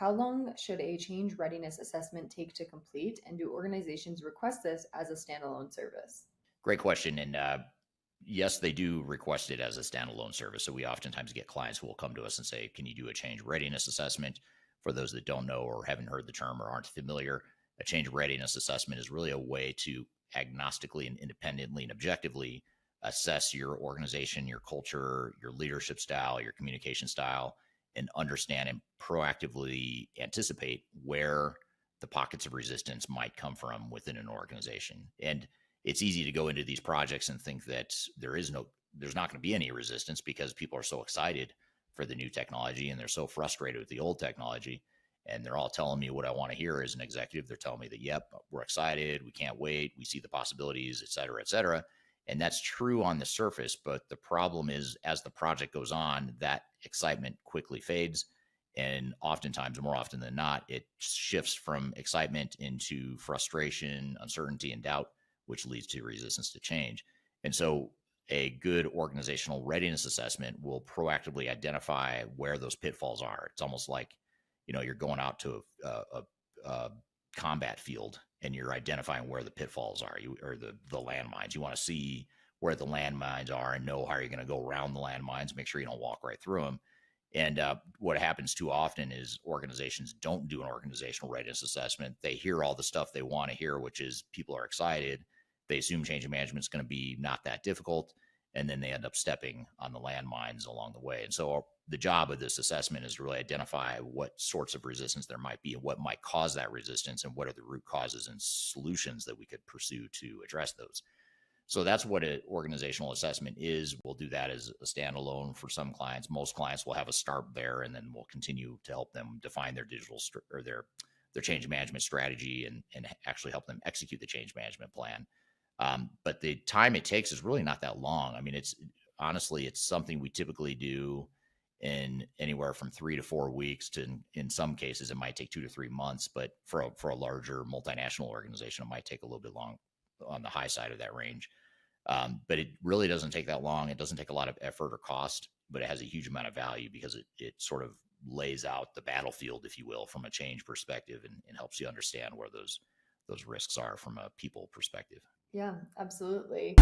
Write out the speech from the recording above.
how long should a change readiness assessment take to complete, and do organizations request this as a standalone service? Great question. And yes, they do request it as a standalone service. So we oftentimes get clients who will come to us and say, can you do a change readiness assessment? For those that don't know or haven't heard the term or aren't familiar, a change readiness assessment is really a way to agnostically and independently and objectively assess your organization, your culture, your leadership style, your communication style, and understand and proactively anticipate where the pockets of resistance might come from within an organization. And it's easy to go into these projects and think that there's not going to be any resistance because people are so excited for the new technology and they're so frustrated with the old technology. And they're all telling me what I want to hear as an executive. They're telling me that, yep, we're excited. We can't wait. We see the possibilities, et cetera, et cetera. And that's true on the surface. But the problem is, as the project goes on, that excitement quickly fades. And oftentimes, more often than not, it shifts from excitement into frustration, uncertainty, and doubt, which leads to resistance to change. And so a good organizational readiness assessment will proactively identify where those pitfalls are. It's almost like, you're going out to a combat field and you're identifying where the pitfalls are, or the landmines. You want to see where the landmines are and know how you're going to go around the landmines, make sure you don't walk right through them. And what happens too often is organizations don't do an organizational readiness assessment. They hear all the stuff they want to hear, which is people are excited. They assume change management is going to be not that difficult, and then they end up stepping on the landmines along the way. And so the job of this assessment is to really identify what sorts of resistance there might be and what might cause that resistance and what are the root causes and solutions that we could pursue to address those. So that's what an organizational assessment is. We'll do that as a standalone for some clients. Most clients will have a start there, and then we'll continue to help them define their digital or their change management strategy and actually help them execute the change management plan. But the time it takes is really not that long. I mean, it's something we typically do in anywhere from 3 to 4 weeks to, in some cases, it might take 2 to 3 months. But for a larger multinational organization, it might take a little bit long on the high side of that range. But it really doesn't take that long. It doesn't take a lot of effort or cost, but it has a huge amount of value because it sort of lays out the battlefield, if you will, from a change perspective and helps you understand where those risks are from a people perspective. Yeah, absolutely.